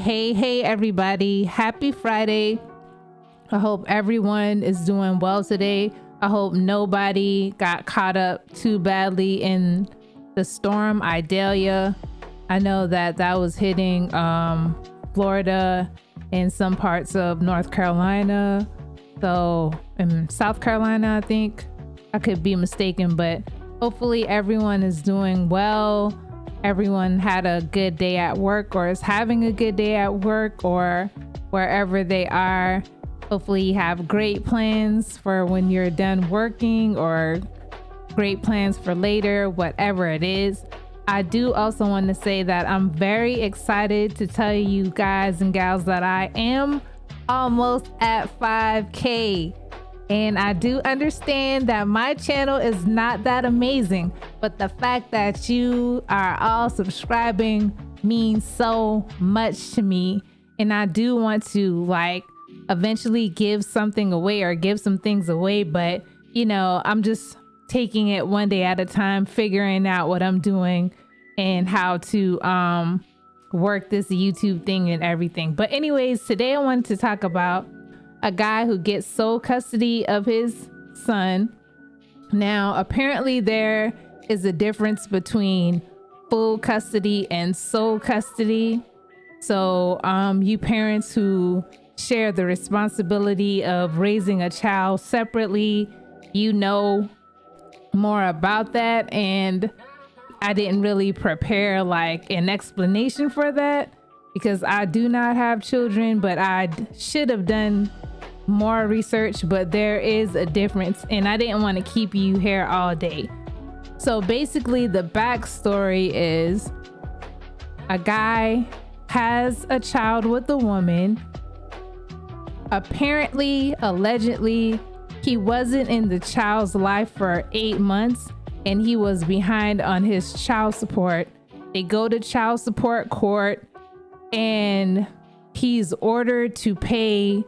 Hey, everybody. Happy Friday. I hope everyone is doing well today. I hope nobody got caught up too badly in the storm Idalia. I know that was hitting Florida and some parts of North Carolina. So in South Carolina, I think. I could be mistaken, but hopefully everyone is doing well. Everyone had a good day at work or is having a good day at work or wherever they are. Hopefully you have great plans for when you're done working or great plans for later, whatever it is. I do also want to say that I'm very excited to tell you guys and gals that I am almost at 5K. And I do understand that my channel is not that amazing, but the fact that you are all subscribing means so much to me. And I do want to eventually give something away or give some things away, but I'm just taking it one day at a time, figuring out what I'm doing and how to work this YouTube thing and everything. But anyways, today I wanted to talk about a guy who gets sole custody of his son. Now, apparently there is a difference between full custody and sole custody. So you parents who share the responsibility of raising a child separately, you know more about that. And I didn't really prepare an explanation for that because I do not have children, but I should have done more research, but there is a difference and I didn't want to keep you here all day. So basically the backstory is a guy has a child with a woman. Apparently, allegedly, he wasn't in the child's life for 8 months and he was behind on his child support. They go to child support court and he's ordered to pay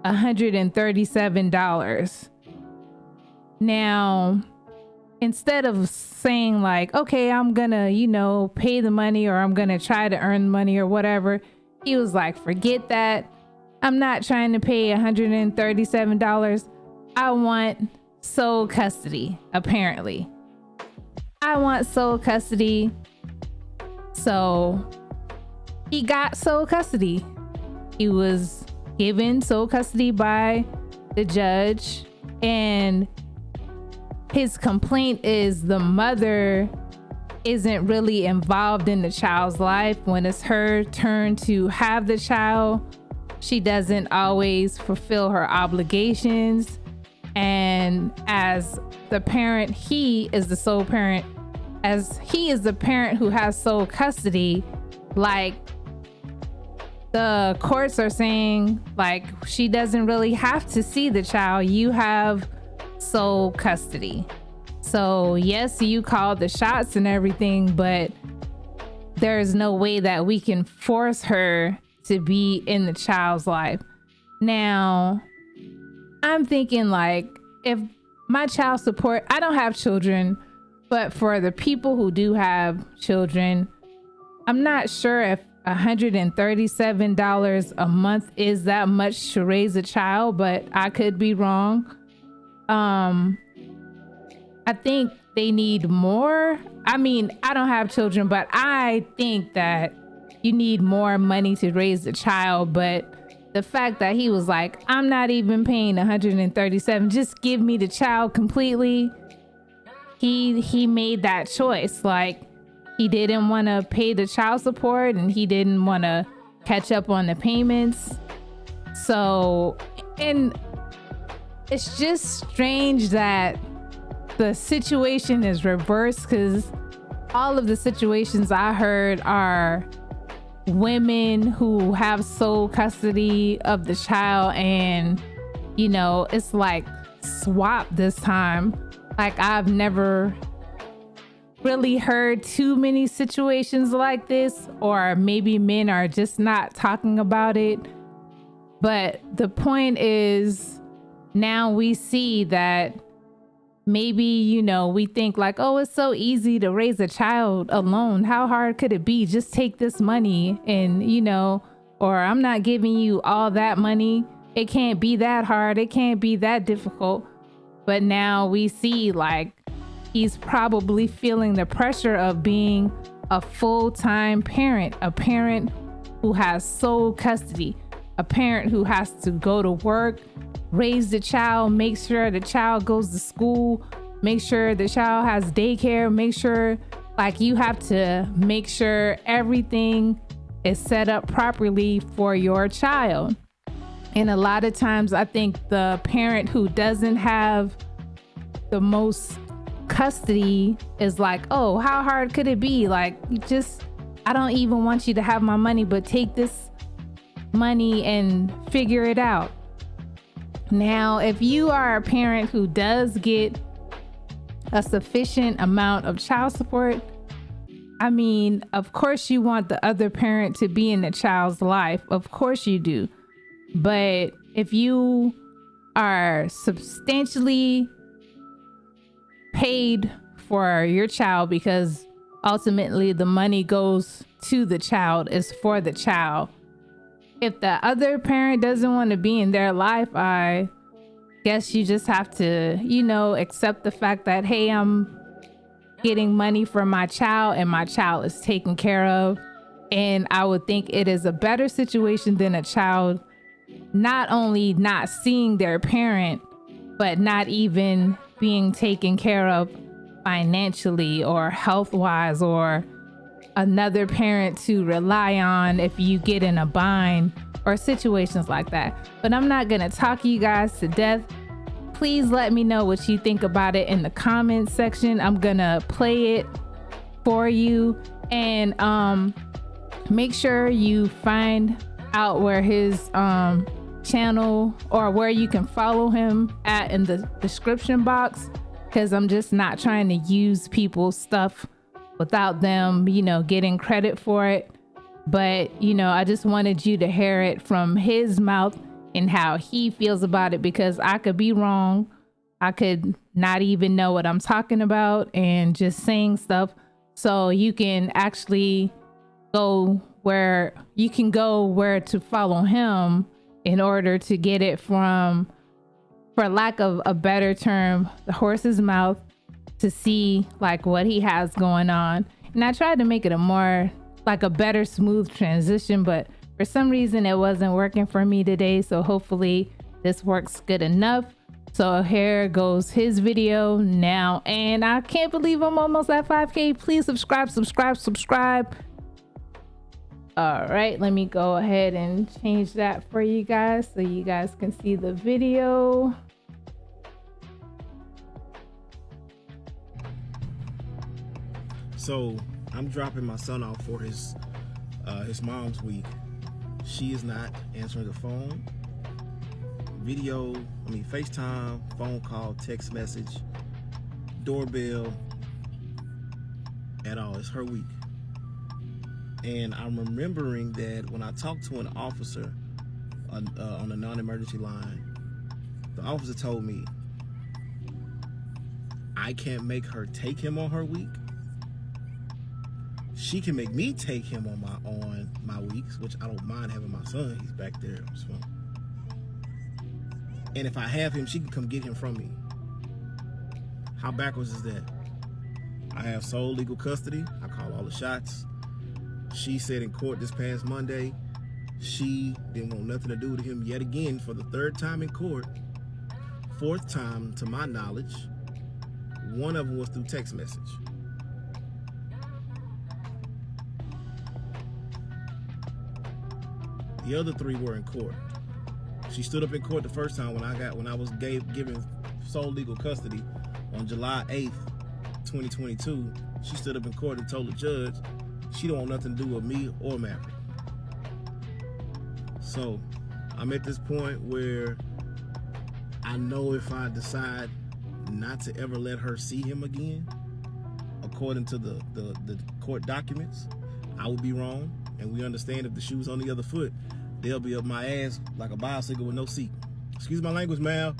$137. Now, instead of saying okay, I'm gonna, pay the money or I'm gonna try to earn money or whatever, he was like, forget that. I'm not trying to pay $137. I want sole custody, apparently. I want sole custody. So he got sole custody. He was given sole custody by the judge, and his complaint is the mother isn't really involved in the child's life. When it's her turn to have the child, she doesn't always fulfill her obligations, and as the parent, he is the sole parent. As he is the parent who has sole custody, the courts are saying she doesn't really have to see the child. You have sole custody. So yes, you call the shots and everything, but there's no way that we can force her to be in the child's life. Now, I'm thinking if my child support, I don't have children, but for the people who do have children, I'm not sure if $137 a month is that much to raise a child, but I could be wrong. I think they need more. I mean, I don't have children, but I think that you need more money to raise a child. But the fact that he was like, I'm not even paying $137, just give me the child completely. He made that choice. He didn't want to pay the child support and he didn't want to catch up on the payments. So, and it's just strange that the situation is reversed, because all of the situations I heard are women who have sole custody of the child, and it's swap this time. I've never really heard too many situations like this, or maybe men are just not talking about it. But the point is, now we see that maybe, we think oh, it's so easy to raise a child alone. How hard could it be? Just take this money and, or I'm not giving you all that money. It can't be that hard. It can't be that difficult. But now we see like he's probably feeling the pressure of being a full-time parent, a parent who has sole custody, a parent who has to go to work, raise the child, make sure the child goes to school, make sure the child has daycare, make sure like you have to make sure everything is set up properly for your child. And a lot of times I think the parent who doesn't have the most custody is like, oh, how hard could it be? Like, I don't even want you to have my money, but take this money and figure it out. Now, if you are a parent who does get a sufficient amount of child support, I mean, of course you want the other parent to be in the child's life. Of course you do. But if you are substantially paid for your child, because ultimately the money goes to the child, is for the child. If the other parent doesn't want to be in their life, I guess you just have to, accept the fact that, hey, I'm getting money for my child and my child is taken care of. And I would think it is a better situation than a child not only not seeing their parent, but not even being taken care of financially or health-wise, or another parent to rely on if you get in a bind or situations like that. But I'm not gonna talk you guys to death. Please let me know what you think about it in the comments section. I'm gonna play it for you, and make sure you find out where his channel or where you can follow him at in the description box, because I'm just not trying to use people's stuff without them, getting credit for it. But, I just wanted you to hear it from his mouth and how he feels about it, because I could be wrong. I could not even know what I'm talking about and just saying stuff. So you can actually go where to follow him in order to get it from, for lack of a better term, the horse's mouth, to see like what he has going on. And I tried to make it a better smooth transition, but for some reason it wasn't working for me today. So hopefully this works good enough. So here goes his video now. And I can't believe I'm almost at 5K. Please subscribe. All right, let me go ahead and change that for you guys so you guys can see the video. So I'm dropping my son off for his mom's week. She is not answering the phone. FaceTime, phone call, text message, doorbell, at all. It's her week. And I'm remembering that when I talked to an officer on a non-emergency line, the officer told me I can't make her take him on her week. She can make me take him on my weeks, which I don't mind having my son. He's back there on his phone. And if I have him, she can come get him from me. How backwards is that? I have sole legal custody. I call all the shots. She said in court this past Monday, she didn't want nothing to do with him yet again for the third time in court. Fourth time, to my knowledge. One of them was through text message. The other three were in court. She stood up in court the first time when I was given sole legal custody on July 8th, 2022. She stood up in court and told the judge she don't want nothing to do with me or Maverick. So I'm at this point where I know if I decide not to ever let her see him again, according to the court documents, I would be wrong. And we understand if the shoe's on the other foot, they'll be up my ass like a bicycle with no seat. Excuse my language, Mal.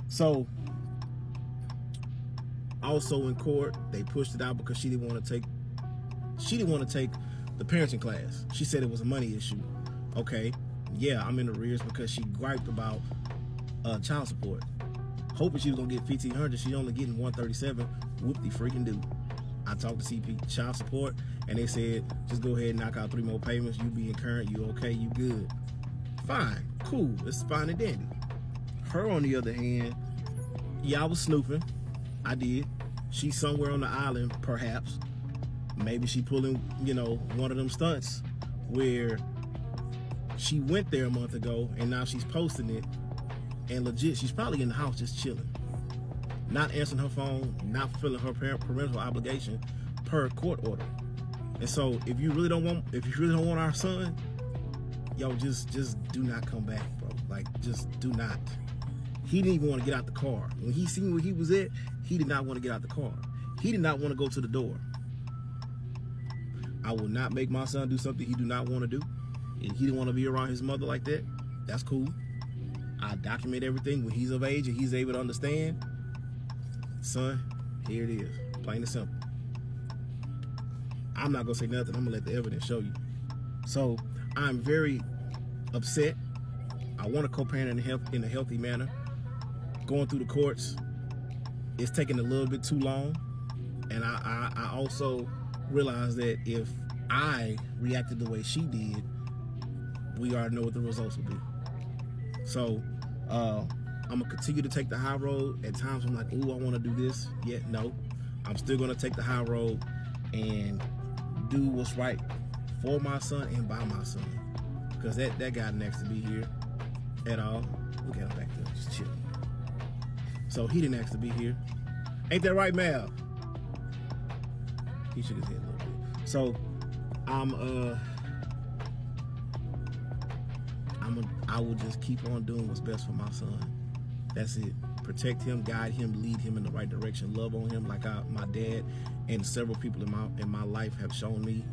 So, also in court, they pushed it out because she didn't want to take the parenting class. She said it was a money issue. Okay, yeah, I'm in arrears because she griped about child support. Hoping she was gonna get $1,500, she only getting $137. Whoop-de freaking do. I talked to CP child support, and they said just go ahead and knock out 3 more payments. You being current, you okay, you good. Fine, cool, it's fine and dandy. Her on the other hand, yeah, I was snooping. I did. She's somewhere on the island, perhaps. Maybe she pulling, you know, one of them stunts where she went there a month ago and now she's posting it, and legit, she's probably in the house just chilling, not answering her phone, not fulfilling her parental obligation per court order. And so, if you really don't want our son, yo, just do not come back, bro. Like, just do not. He didn't even want to get out the car. When he seen where he was at, he did not want to get out the car. He did not want to go to the door. I will not make my son do something he do not want to do. And he didn't want to be around his mother like that. That's cool. I document everything when he's of age and he's able to understand. Son, here it is, plain and simple. I'm not gonna say nothing. I'm gonna let the evidence show you. So I'm very upset. I want to co-parent in a healthy manner. Going through the courts, it's taking a little bit too long. And I also realized that if I reacted the way she did, we already know what the results will be. So I'm gonna continue to take the high road. At times I'm like, ooh, I want to do this. Yet no, I'm still gonna take the high road and do what's right for my son and by my son, because that guy next to be here at all. Look at him back there, just chilling. So he didn't ask to be here. Ain't that right, Mal? He shook his head a little bit. So I will just keep on doing what's best for my son. That's it. Protect him, guide him, lead him in the right direction, love on him like my dad and several people in my life have shown me.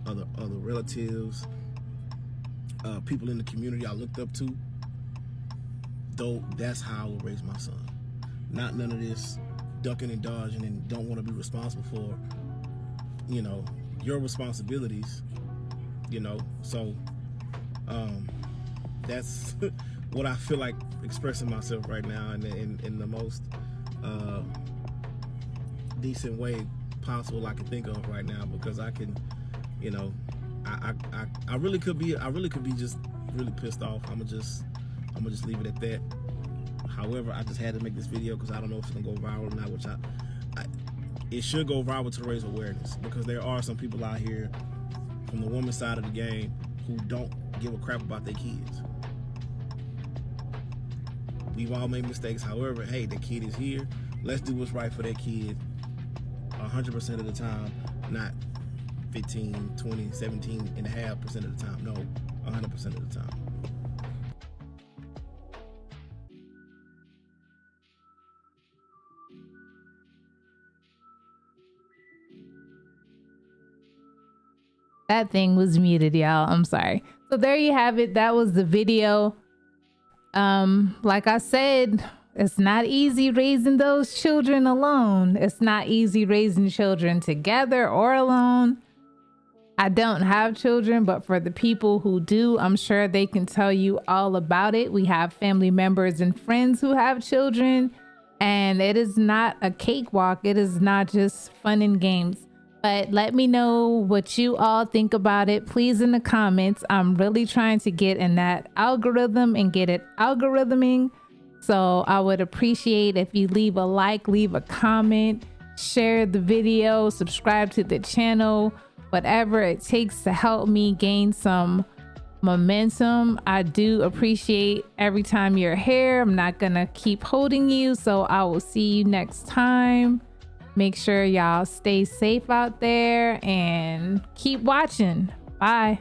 Other relatives, people in the community I looked up to. Though that's how I will raise my son. Not none of this ducking and dodging and don't want to be responsible for, you know, your responsibilities, you know. So that's what I feel like expressing myself right now in the most decent way possible I can think of right now, because I can, you know, I really could be just really pissed off. I'm gonna just leave it at that. However, I just had to make this video because I don't know if it's gonna go viral or not, which it should go viral to raise awareness, because there are some people out here from the woman's side of the game who don't give a crap about their kids. We've all made mistakes. However, hey, the kid is here. Let's do what's right for that kid 100% of the time, not 15, 20, 17.5% of the time. No, 100% of the time. That thing was muted, y'all. I'm sorry. So there you have it. That was the video. Like I said, it's not easy raising those children alone. It's not easy raising children together or alone. I don't have children, but for the people who do, I'm sure they can tell you all about it. We have family members and friends who have children, and it is not a cakewalk. It is not just fun and games. But let me know what you all think about it, please, in the comments. I'm really trying to get in that algorithm and get it algorithming. So I would appreciate if you leave a like, leave a comment, share the video, subscribe to the channel, whatever it takes to help me gain some momentum. I do appreciate every time you're here. I'm not gonna keep holding you, so I will see you next time. Make sure y'all stay safe out there and keep watching. Bye.